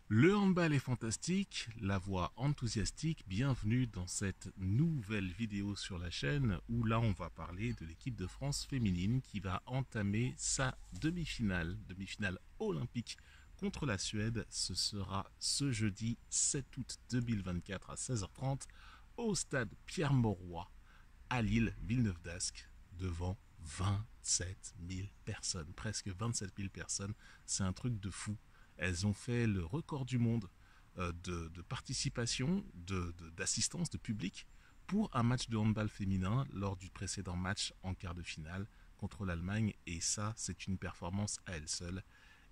Le handball est fantastique, la voix enthousiastique, bienvenue dans cette nouvelle vidéo sur la chaîne où là on va parler de l'équipe de France féminine qui va entamer sa demi-finale olympique contre la Suède. Ce sera ce jeudi 7 août 2024 à 16h30 au stade Pierre-Mauroy à Lille, Villeneuve-d'Ascq, devant 27 000 personnes, presque 27 000 personnes. C'est un truc de fou. Elles ont fait le record du monde de participation, d'assistance, de public pour un match de handball féminin lors du précédent match en quart de finale contre l'Allemagne. Et ça, c'est une performance à elle seule.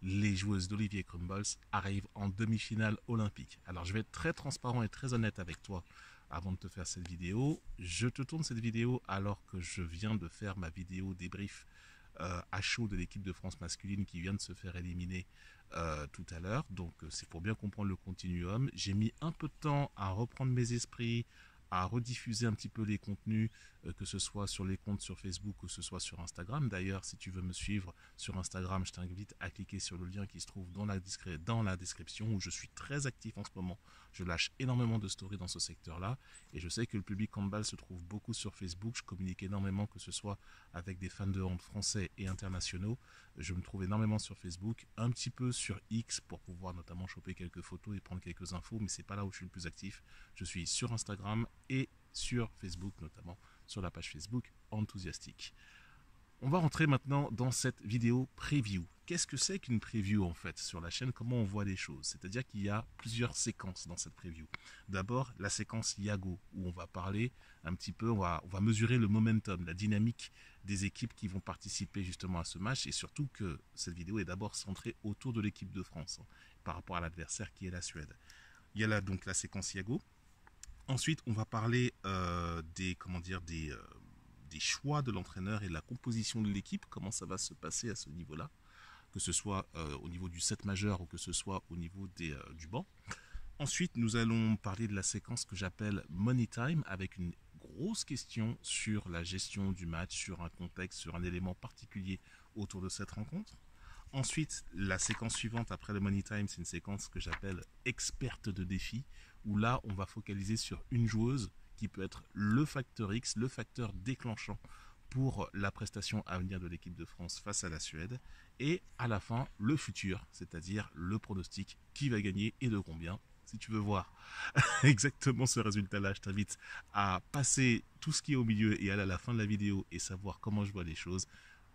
Les joueuses d'Olivier Crumbles arrivent en demi-finale olympique. Alors je vais être très transparent et très honnête avec toi avant de te faire cette vidéo. Je te tourne cette vidéo alors que je viens de faire ma vidéo débrief à chaud de l'équipe de France masculine qui vient de se faire éliminer tout à l'heure. Donc c'est pour bien comprendre le continuum. J'ai mis un peu de temps à reprendre mes esprits, à rediffuser un petit peu les contenus, que ce soit sur les comptes sur Facebook ou que ce soit sur Instagram. D'ailleurs, si tu veux me suivre sur Instagram, je t'invite à cliquer sur le lien qui se trouve dans la description où je suis très actif en ce moment. Je lâche énormément de stories dans ce secteur-là et je sais que le public handball se trouve beaucoup sur Facebook. Je communique énormément, que ce soit avec des fans de hand français et internationaux. Je me trouve énormément sur Facebook, un petit peu sur X pour pouvoir notamment choper quelques photos et prendre quelques infos, mais c'est pas là où je suis le plus actif. Je suis sur Instagram et sur Facebook, notamment sur la page Facebook Enthusiastique. On va rentrer maintenant dans cette vidéo preview. Qu'est-ce que c'est qu'une preview en fait sur la chaîne? Comment on voit les choses? C'est-à-dire qu'il y a plusieurs séquences dans cette preview. D'abord, la séquence Yago, où on va parler un petit peu, on va mesurer le momentum, la dynamique des équipes qui vont participer justement à ce match, et surtout que cette vidéo est d'abord centrée autour de l'équipe de France, par rapport à l'adversaire qui est la Suède. Il y a là donc la séquence Yago. Ensuite, on va parler des choix de l'entraîneur et de la composition de l'équipe, comment ça va se passer à ce niveau-là, que ce soit au niveau du set majeur ou que ce soit au niveau du banc. Ensuite, nous allons parler de la séquence que j'appelle Money Time, avec une grosse question sur la gestion du match, sur un contexte, sur un élément particulier autour de cette rencontre. Ensuite, la séquence suivante après le Money Time, c'est une séquence que j'appelle experte de défi, où là, on va focaliser sur une joueuse qui peut être le facteur X, le facteur déclenchant pour la prestation à venir de l'équipe de France face à la Suède. Et à la fin, le futur, c'est-à-dire le pronostic, qui va gagner et de combien. Si tu veux voir exactement ce résultat-là, je t'invite à passer tout ce qui est au milieu et aller à la fin de la vidéo et savoir comment je vois les choses.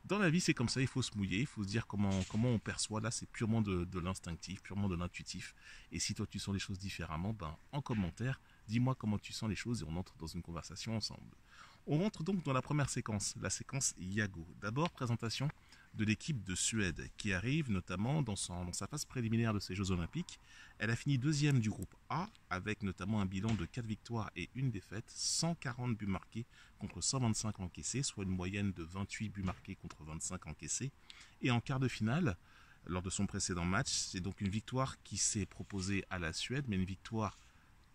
Dans la vie, c'est comme ça, il faut se mouiller, il faut se dire comment on perçoit. Là, c'est purement de l'instinctif, purement de l'intuitif. Et si toi, tu sens les choses différemment, ben, en commentaire, dis-moi comment tu sens les choses et on entre dans une conversation ensemble. On rentre donc dans la première séquence, la séquence Yago. D'abord, présentation de l'équipe de Suède qui arrive notamment dans sa phase préliminaire de ces Jeux Olympiques. Elle a fini deuxième du groupe A avec notamment un bilan de 4 victoires et une défaite, 140 buts marqués contre 125 encaissés, soit une moyenne de 28 buts marqués contre 25 encaissés. Et en quart de finale, lors de son précédent match, c'est donc une victoire qui s'est proposée à la Suède, mais une victoire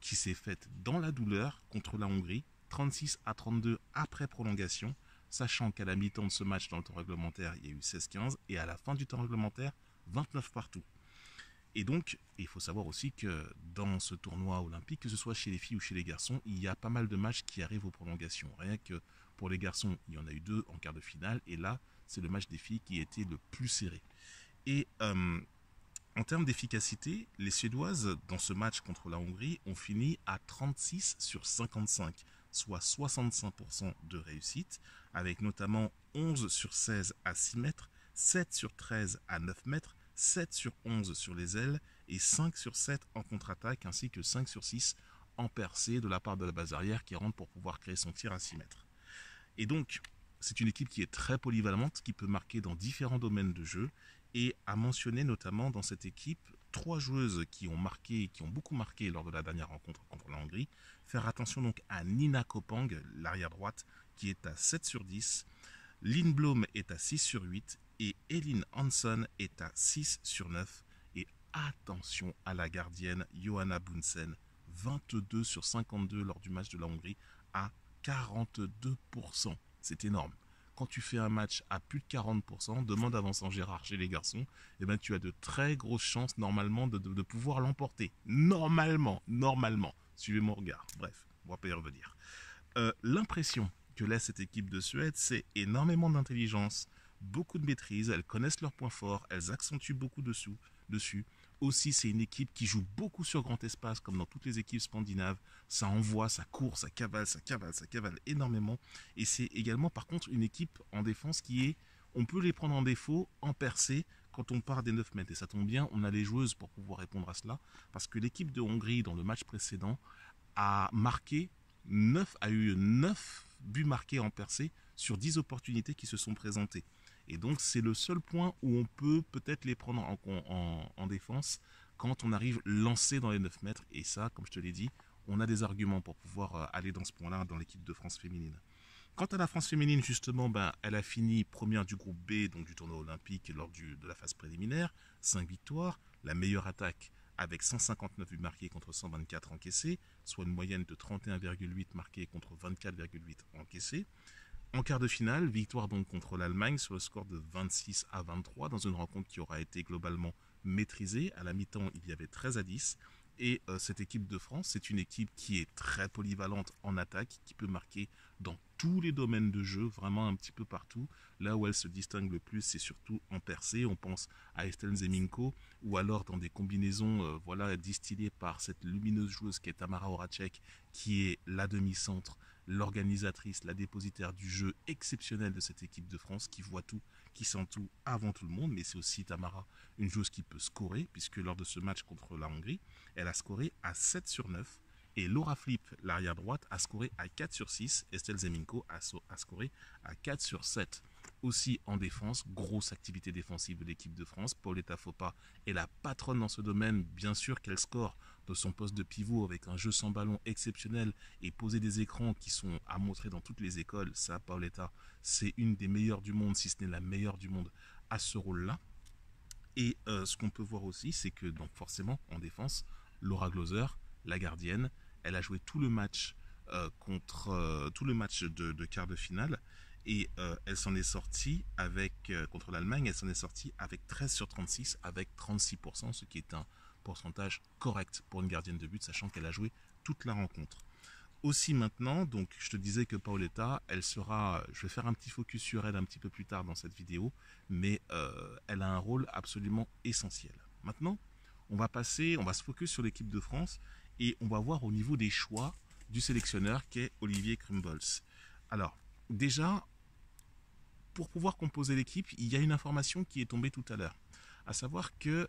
qui s'est faite dans la douleur contre la Hongrie, 36-32 après prolongation, sachant qu'à la mi-temps de ce match dans le temps réglementaire, il y a eu 16-15, et à la fin du temps réglementaire, 29 partout. Et donc, il faut savoir aussi que dans ce tournoi olympique, que ce soit chez les filles ou chez les garçons, il y a pas mal de matchs qui arrivent aux prolongations. Rien que pour les garçons, il y en a eu 2 en quart de finale, et là, c'est le match des filles qui était le plus serré. Et en termes d'efficacité, les Suédoises, dans ce match contre la Hongrie, ont fini à 36 sur 55, soit 65% de réussite, avec notamment 11 sur 16 à 6 mètres, 7 sur 13 à 9 mètres, 7 sur 11 sur les ailes et 5 sur 7 en contre-attaque, ainsi que 5 sur 6 en percée de la part de la base arrière qui rentre pour pouvoir créer son tir à 6 mètres. Et donc, c'est une équipe qui est très polyvalente, qui peut marquer dans différents domaines de jeu, et à mentionner notamment dans cette équipe 3 joueuses qui ont beaucoup marqué lors de la dernière rencontre contre la Hongrie. Faire attention donc à Nina Kopang, l'arrière droite, qui est à 7 sur 10, Lynn Blom est à 6 sur 8, et Elin Hansson est à 6 sur 9. Et attention à la gardienne Johanna Bunsen, 22 sur 52 lors du match de la Hongrie, à 42%. C'est énorme. quand tu fais un match à plus de 40%, demande à Vincent Gérard chez les garçons, eh ben, tu as de très grosses chances normalement de pouvoir l'emporter. Normalement. Suivez mon regard. Bref, on va pas y revenir. L'impression que laisse cette équipe de Suède, c'est énormément d'intelligence, beaucoup de maîtrise, elles connaissent leurs points forts, elles accentuent beaucoup dessus. Aussi, c'est une équipe qui joue beaucoup sur grand espace, comme dans toutes les équipes scandinaves. Ça envoie, ça court, ça cavale énormément. Et c'est également, par contre, une équipe en défense qui est, on peut les prendre en défaut, en percée, quand on part des 9 mètres. Et ça tombe bien, on a les joueuses pour pouvoir répondre à cela, parce que l'équipe de Hongrie, dans le match précédent, a eu 9 buts marqués en percée sur 10 opportunités qui se sont présentées. Et donc c'est le seul point où on peut peut-être les prendre en défense quand on arrive lancé dans les 9 mètres. Et ça, comme je te l'ai dit, on a des arguments pour pouvoir aller dans ce point-là dans l'équipe de France féminine. Quant à la France féminine, justement, elle a fini première du groupe B, donc du tournoi olympique, lors de la phase préliminaire, 5 victoires, la meilleure attaque avec 159 buts marqués contre 124 encaissés, soit une moyenne de 31,8 marqués contre 24,8 encaissés. En quart de finale, victoire donc contre l'Allemagne sur le score de 26-23 dans une rencontre qui aura été globalement maîtrisée. À la mi-temps, il y avait 13-10. Et cette équipe de France, c'est une équipe qui est très polyvalente en attaque, qui peut marquer dans tous les domaines de jeu, vraiment un petit peu partout. Là où elle se distingue le plus, c'est surtout en percée. On pense à Estelle Zeminko, ou alors dans des combinaisons distillées par cette lumineuse joueuse qui est Tamara Horacek, qui est la demi-centre, l'organisatrice, la dépositaire du jeu exceptionnel de cette équipe de France, qui voit tout, qui sent tout avant tout le monde. Mais c'est aussi Tamara, une joueuse qui peut scorer, puisque lors de ce match contre la Hongrie, elle a scoré à 7 sur 9. Et Laura Flip, l'arrière droite, a scoré à 4 sur 6. Estelle Zeminko a scoré à 4 sur 7. Aussi en défense, grosse activité défensive de l'équipe de France. Paoletta Fopa est la patronne dans ce domaine. Bien sûr qu'elle score de son poste de pivot avec un jeu sans ballon exceptionnel et poser des écrans qui sont à montrer dans toutes les écoles. Ça, Paoletta, c'est une des meilleures du monde, si ce n'est la meilleure du monde à ce rôle-là. Et ce qu'on peut voir aussi, c'est que donc forcément en défense, Laura Glauser, la gardienne, elle a joué tout le match de quart de finale et elle s'en est sortie contre l'Allemagne, elle s'en est sortie avec 13 sur 36 avec 36%, ce qui est un pourcentage correct pour une gardienne de but, sachant qu'elle a joué toute la rencontre. Aussi maintenant, donc je te disais que Paoletta, je vais faire un petit focus sur elle un petit peu plus tard dans cette vidéo, mais elle a un rôle absolument essentiel. Maintenant, on va se focus sur l'équipe de France et on va voir au niveau des choix du sélectionneur qui est Olivier Crumbles. Alors, déjà, pour pouvoir composer l'équipe, il y a une information qui est tombée tout à l'heure, à savoir que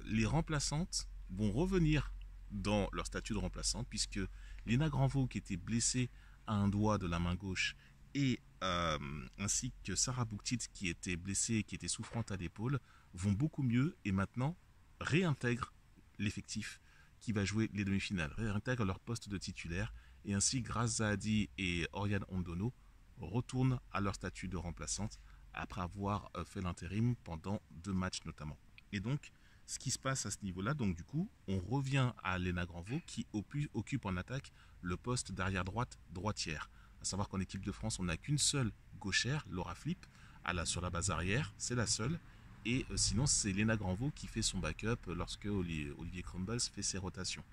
les remplaçantes vont revenir dans leur statut de remplaçante, puisque Léna Granvaux, qui était blessée à un doigt de la main gauche, et ainsi que Sarah Bouktit, qui était blessée, qui était souffrante à l'épaule, vont beaucoup mieux et maintenant réintègrent l'effectif qui va jouer les demi-finales, réintègrent leur poste de titulaire, et ainsi Grace Zahadi et Oriane Ondono retournent à leur statut de remplaçante après avoir fait l'intérim pendant 2 matchs notamment. Et donc, ce qui se passe à ce niveau-là, donc du coup, on revient à Léna Granvaux qui occupe en attaque le poste d'arrière droite droitière. À savoir qu'en équipe de France, on n'a qu'une seule gauchère, Laura Flip, sur la base arrière, c'est la seule. Et sinon, c'est Léna Granvaux qui fait son backup lorsque Olivier Crumbles fait ses rotations.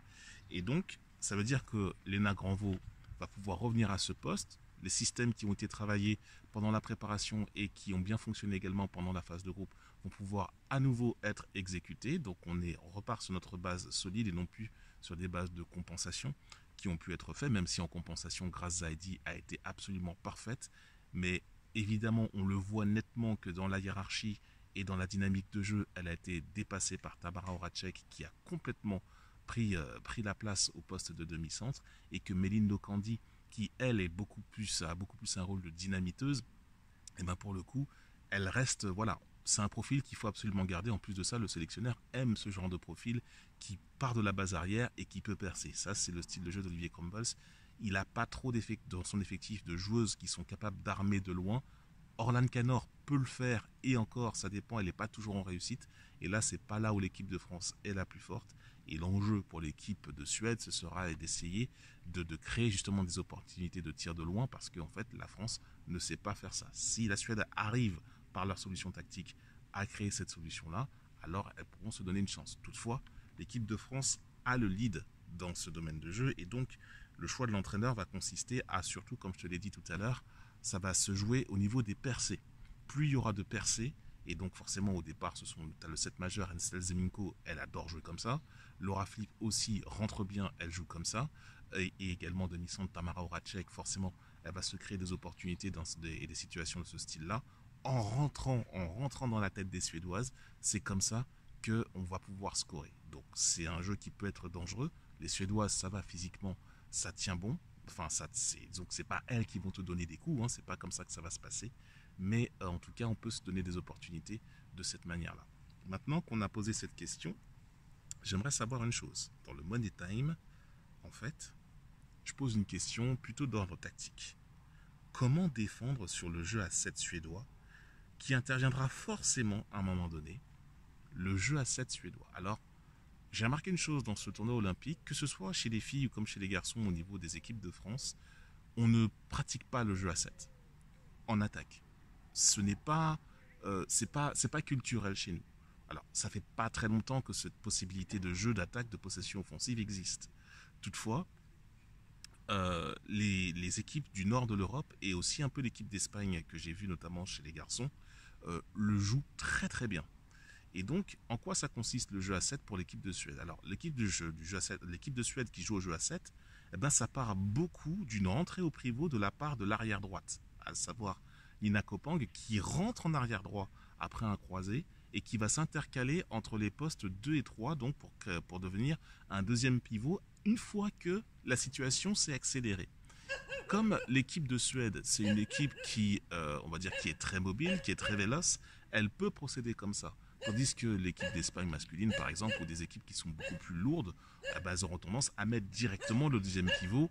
Et donc, ça veut dire que Léna Granvaux va pouvoir revenir à ce poste. Les systèmes qui ont été travaillés pendant la préparation et qui ont bien fonctionné également pendant la phase de groupe vont pouvoir à nouveau être exécutés. Donc on repart sur notre base solide et non plus sur des bases de compensation qui ont pu être faites, même si en compensation, Grace Zahadi a été absolument parfaite. Mais évidemment, on le voit nettement que dans la hiérarchie et dans la dynamique de jeu, elle a été dépassée par Tamara Horacek qui a complètement pris la place au poste de demi-centre, et que Méline Locandi, qui elle a beaucoup plus un rôle de dynamiteuse, et ben pour le coup, elle reste, voilà, c'est un profil qu'il faut absolument garder. En plus de ça, le sélectionneur aime ce genre de profil qui part de la base arrière et qui peut percer. Ça, c'est le style de jeu d'Olivier Crumbles. Il n'a pas trop dans son effectif de joueuses qui sont capables d'armer de loin. Orlan Canor peut le faire, et encore, ça dépend, elle n'est pas toujours en réussite. Et là, c'est pas là où l'équipe de France est la plus forte. Et l'enjeu pour l'équipe de Suède, ce sera d'essayer de créer justement des opportunités de tir de loin, parce qu'en fait, la France ne sait pas faire ça. Si la Suède arrive par leur solution tactique à créer cette solution-là, alors elles pourront se donner une chance. Toutefois, l'équipe de France a le lead dans ce domaine de jeu et donc le choix de l'entraîneur va consister à, surtout comme je te l'ai dit tout à l'heure, ça va se jouer au niveau des percées. Plus il y aura de percées, et donc forcément au départ, tu as le 7 majeur, Ensel Zeminko, elle adore jouer comme ça. Laura Flip aussi rentre bien, elle joue comme ça. Et également Denisante Tamara Horacek, forcément, elle va se créer des opportunités et des situations de ce style-là. En rentrant dans la tête des Suédoises, c'est comme ça qu'on va pouvoir scorer. Donc c'est un jeu qui peut être dangereux. Les Suédoises, ça va physiquement, ça tient bon. Enfin, donc c'est pas elles qui vont te donner des coups, hein, c'est pas comme ça que ça va se passer. Mais en tout cas, on peut se donner des opportunités de cette manière-là. Maintenant qu'on a posé cette question, j'aimerais savoir une chose. Dans le Money Time, en fait, je pose une question plutôt d'ordre tactique. Comment défendre sur le jeu à 7 suédois qui interviendra forcément à un moment donné, le jeu à 7 suédois? Alors, j'ai remarqué une chose dans ce tournoi olympique, que ce soit chez les filles ou comme chez les garçons au niveau des équipes de France, on ne pratique pas le jeu à 7 en attaque. Ce n'est pas, c'est pas culturel chez nous. Alors, ça fait pas très longtemps que cette possibilité de jeu d'attaque, de possession offensive existe. Toutefois, les équipes du nord de l'Europe et aussi un peu l'équipe d'Espagne que j'ai vu notamment chez les garçons le jouent très très bien. Et donc, en quoi ça consiste le jeu à 7 pour l'équipe de Suède? Alors, l'équipe du jeu à 7, l'équipe de Suède qui joue au jeu à 7, eh ben, ça part beaucoup d'une entrée au pivot de la part de l'arrière droite, à savoir Nina Kopang qui rentre en arrière droit après un croisé et qui va s'intercaler entre les postes 2 et 3 donc pour devenir un deuxième pivot une fois que la situation s'est accélérée. Comme l'équipe de Suède, c'est une équipe qui, on va dire, qui est très mobile, qui est très véloce, elle peut procéder comme ça. Tandis que l'équipe d'Espagne masculine, par exemple, ou des équipes qui sont beaucoup plus lourdes, elles auront tendance à mettre directement le deuxième pivot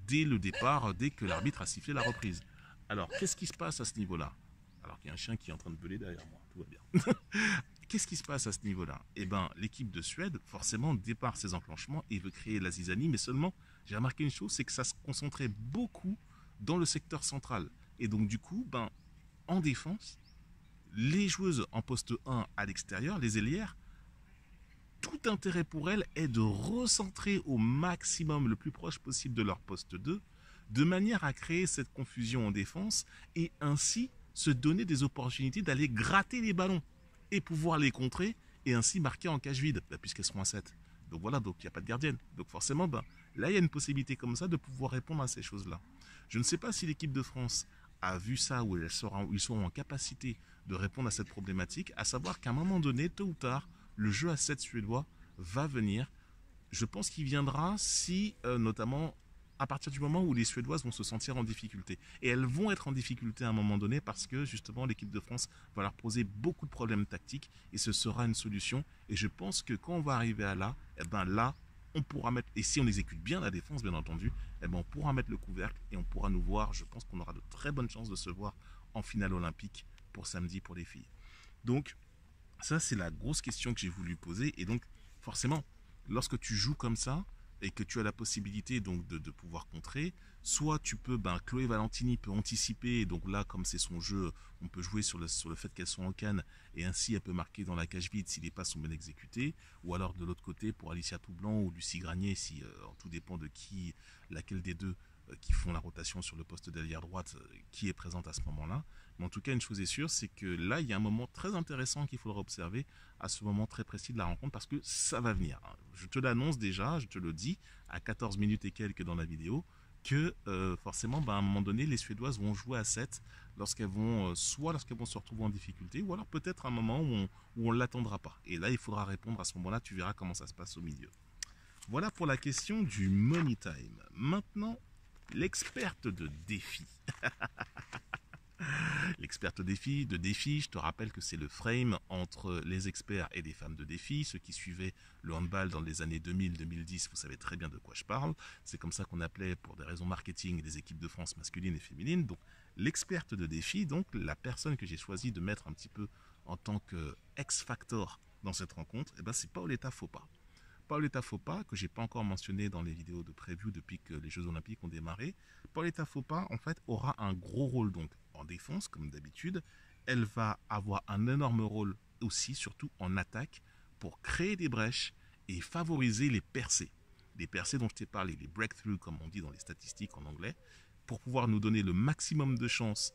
dès le départ, dès que l'arbitre a sifflé la reprise. Alors, qu'est-ce qui se passe à ce niveau-là? Alors qu'il y a un chien qui est en train de beuler derrière moi, tout va bien. Qu'est-ce qui se passe à ce niveau-là? Eh bien, l'équipe de Suède, forcément, départ ses enclenchements et veut créer la zizanie, mais seulement, j'ai remarqué une chose, c'est que ça se concentrait beaucoup dans le secteur central. Et donc, du coup, en défense, les joueuses en poste 1 à l'extérieur, les ailières, tout intérêt pour elles est de recentrer au maximum, le plus proche possible de leur poste 2, de manière à créer cette confusion en défense et ainsi se donner des opportunités d'aller gratter les ballons et pouvoir les contrer et ainsi marquer en cage vide, puisqu'elles seront à 7. Donc voilà, donc il n'y a pas de gardienne. Donc forcément, là il y a une possibilité comme ça de pouvoir répondre à ces choses-là. Je ne sais pas si l'équipe de France a vu ça ou ils seront en capacité de répondre à cette problématique, à savoir qu'à un moment donné, tôt ou tard, le jeu à 7 suédois va venir. Je pense qu'il viendra si, notamment, à partir du moment où les Suédoises vont se sentir en difficulté. Et elles vont être en difficulté à un moment donné parce que justement l'équipe de France va leur poser beaucoup de problèmes tactiques et ce sera une solution. Et je pense que quand on va arriver à là, là, on pourra mettre, et si on exécute bien la défense bien entendu, on pourra mettre le couvercle et on pourra nous voir. Je pense qu'on aura de très bonnes chances de se voir en finale olympique pour samedi pour les filles. Donc ça c'est la grosse question que j'ai voulu poser et donc forcément lorsque tu joues comme ça, et que tu as la possibilité donc de pouvoir contrer, soit tu peux, Chloé Valentini peut anticiper, et donc là comme c'est son jeu, on peut jouer sur le fait qu'elles sont en canne, et ainsi elle peut marquer dans la cage vide si les passes sont bien exécutées, ou alors de l'autre côté pour Alicia Toublanc ou Lucie Granier, si tout dépend de laquelle des deux qui font la rotation sur le poste d'ailière droite, qui est présente à ce moment-là. Mais en tout cas, une chose est sûre, c'est que là, il y a un moment très intéressant qu'il faudra observer à ce moment très précis de la rencontre parce que ça va venir. Je te l'annonce déjà, je te le dis, à 14 minutes et quelques dans la vidéo, que forcément, à un moment donné, les Suédoises vont jouer à 7 lorsqu'elles vont se retrouver en difficulté ou alors peut-être un moment où on ne l'attendra pas. Et là, il faudra répondre à ce moment-là, tu verras comment ça se passe au milieu. Voilà pour la question du Money Time. Maintenant, l'experte de défi. L'experte de défi, je te rappelle que c'est le frame entre les experts et les femmes de défi. Ceux qui suivaient le handball dans les années 2000-2010, vous savez très bien de quoi je parle. C'est comme ça qu'on appelait, pour des raisons marketing, les équipes de France masculines et féminines. Donc, l'experte de défi, donc la personne que j'ai choisi de mettre un petit peu en tant que X-Factor dans cette rencontre, c'est Paoletta Fopa. Paoletta Fopa, que j'ai pas encore mentionné dans les vidéos de preview depuis que les Jeux Olympiques ont démarré, Paoletta Fopa, en fait, aura un gros rôle donc en défense, comme d'habitude. Elle va avoir un énorme rôle aussi, surtout en attaque, pour créer des brèches et favoriser les percées. Les percées dont je t'ai parlé, les breakthroughs, comme on dit dans les statistiques en anglais, pour pouvoir nous donner le maximum de chances,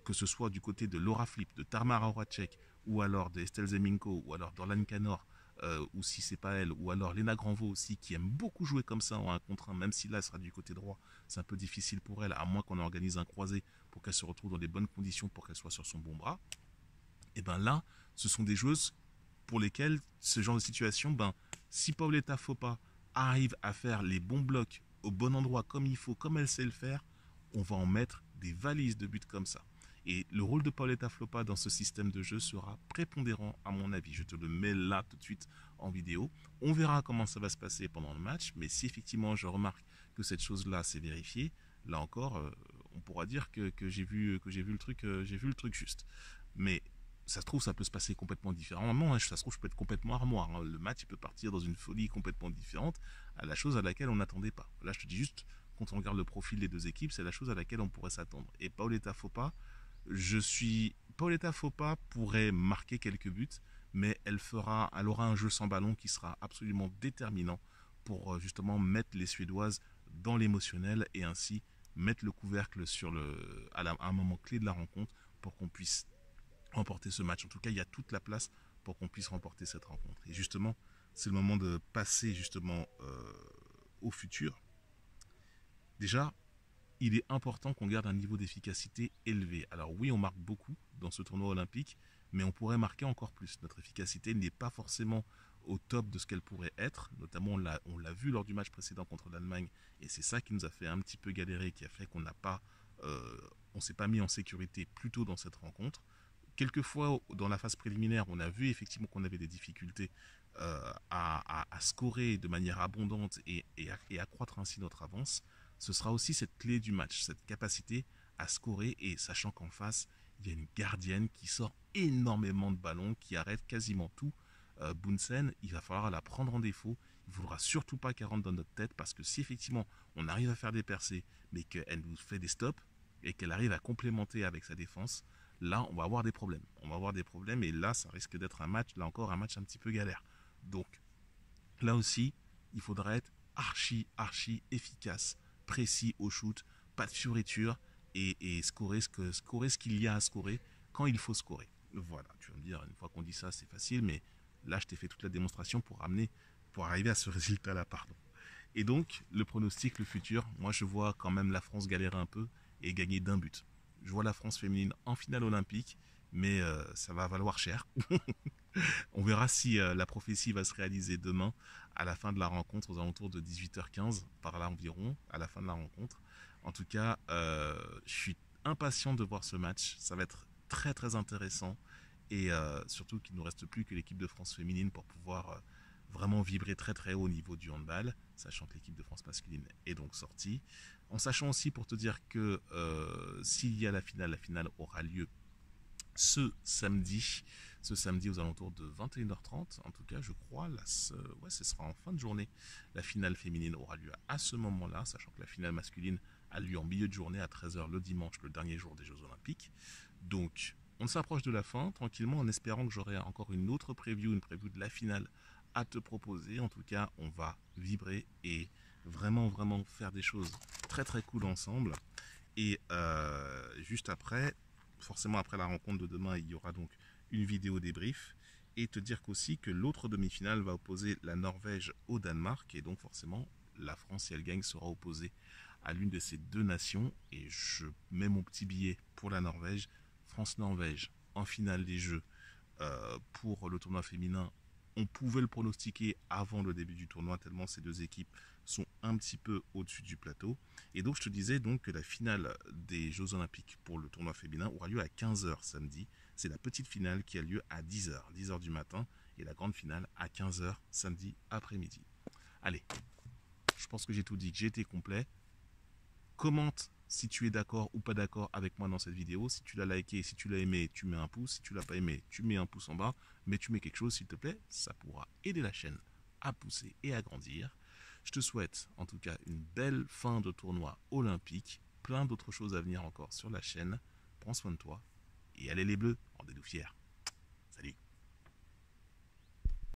que ce soit du côté de Laura Flip, de Tamara Horacek, ou alors de Estelle Zeminko, ou alors d'Orlan Canor, ou si c'est pas elle, ou alors Léna Granvaux aussi, qui aime beaucoup jouer comme ça en 1 contre 1, même si là, elle sera du côté droit, c'est un peu difficile pour elle, à moins qu'on organise un croisé pour qu'elle se retrouve dans les bonnes conditions, pour qu'elle soit sur son bon bras. Et bien là, ce sont des joueuses pour lesquelles ce genre de situation, si Paoletta Fopa arrive à faire les bons blocs au bon endroit, comme il faut, comme elle sait le faire, on va en mettre des valises de buts comme ça. Et le rôle de Paoletta Fopa dans ce système de jeu sera prépondérant à mon avis. Je te le mets là tout de suite en vidéo. On verra comment ça va se passer pendant le match, mais si effectivement je remarque que cette chose-là s'est vérifiée, là encore, on pourra dire que j'ai vu le truc juste. Mais ça se trouve, ça peut se passer complètement différemment. Ça se trouve, je peux être complètement armoire. Le match, il peut partir dans une folie complètement différente à la chose à laquelle on n'attendait pas. Là, je te dis juste, quand on regarde le profil des deux équipes, c'est la chose à laquelle on pourrait s'attendre. Et Paoletta Fopa, Paoletta Fopa pourrait marquer quelques buts, mais elle aura un jeu sans ballon qui sera absolument déterminant pour justement mettre les Suédoises dans l'émotionnel et ainsi mettre le couvercle à un moment clé de la rencontre pour qu'on puisse remporter ce match. En tout cas, il y a toute la place pour qu'on puisse remporter cette rencontre. Et justement, c'est le moment de passer justement au futur. Déjà, il est important qu'on garde un niveau d'efficacité élevé. Alors oui, on marque beaucoup dans ce tournoi olympique, mais on pourrait marquer encore plus. Notre efficacité n'est pas forcément au top de ce qu'elle pourrait être. Notamment, on l'a vu lors du match précédent contre l'Allemagne, et c'est ça qui nous a fait un petit peu galérer, qui a fait qu'on on s'est pas mis en sécurité plus tôt dans cette rencontre. Quelquefois, dans la phase préliminaire, on a vu effectivement qu'on avait des difficultés à scorer de manière abondante et accroître ainsi notre avance. Ce sera aussi cette clé du match, cette capacité à scorer, et sachant qu'en face, il y a une gardienne qui sort énormément de ballons, qui arrête quasiment tout. Bunsen, il va falloir la prendre en défaut. Il ne faudra surtout pas qu'elle rentre dans notre tête, parce que si effectivement on arrive à faire des percées, mais qu'elle nous fait des stops, et qu'elle arrive à complémenter avec sa défense, là on va avoir des problèmes. On va avoir des problèmes, et là ça risque d'être un match un petit peu galère. Donc là aussi, il faudra être archi efficace, précis au shoot, pas de fioriture, et scorer ce qu'il y a à scorer quand il faut scorer. Voilà, tu vas me dire, une fois qu'on dit ça, c'est facile, mais là, je t'ai fait toute la démonstration pour arriver à ce résultat-là, pardon. Et donc, le pronostic, le futur, moi, je vois quand même la France galérer un peu et gagner d'1 but. Je vois la France féminine en finale olympique, mais ça va valoir cher. On verra si la prophétie va se réaliser demain à la fin de la rencontre, aux alentours de 18h15, par là environ, à la fin de la rencontre. En tout cas, je suis impatient de voir ce match. Ça va être très intéressant, et surtout qu'il ne nous reste plus que l'équipe de France féminine pour pouvoir vraiment vibrer très haut au niveau du handball, sachant que l'équipe de France masculine est donc sortie. En sachant aussi, pour te dire que s'il y a la finale aura lieu ce samedi aux alentours de 21h30, en tout cas je crois, ce sera en fin de journée. La finale féminine aura lieu à ce moment-là, sachant que la finale masculine a lieu en milieu de journée à 13h le dimanche, le dernier jour des Jeux Olympiques. Donc on s'approche de la fin tranquillement, en espérant que j'aurai encore une autre preview, une preview de la finale à te proposer. En tout cas, on va vibrer et vraiment faire des choses très cool ensemble. Et juste après, forcément après la rencontre de demain, il y aura donc une vidéo débrief, et te dire qu'aussi que l'autre demi-finale va opposer la Norvège au Danemark, et donc forcément la France, si elle gagne, sera opposée à l'une de ces deux nations. Et je mets mon petit billet pour la Norvège. France-Norvège en finale des Jeux pour le tournoi féminin. On pouvait le pronostiquer avant le début du tournoi, tellement ces deux équipes sont un petit peu au-dessus du plateau. Et donc je te disais donc que la finale des Jeux Olympiques pour le tournoi féminin aura lieu à 15h samedi. C'est la petite finale qui a lieu à 10h du matin, et la grande finale à 15h samedi après-midi. Allez, je pense que j'ai tout dit, que j'ai été complet. Commente si tu es d'accord ou pas d'accord avec moi dans cette vidéo. Si tu l'as liké, si tu l'as aimé, tu mets un pouce. Si tu l'as pas aimé, tu mets un pouce en bas. Mais tu mets quelque chose, s'il te plaît, ça pourra aider la chaîne à pousser et à grandir. Je te souhaite en tout cas une belle fin de tournoi olympique, plein d'autres choses à venir encore sur la chaîne. Prends soin de toi et allez les bleus, rendez-nous fiers.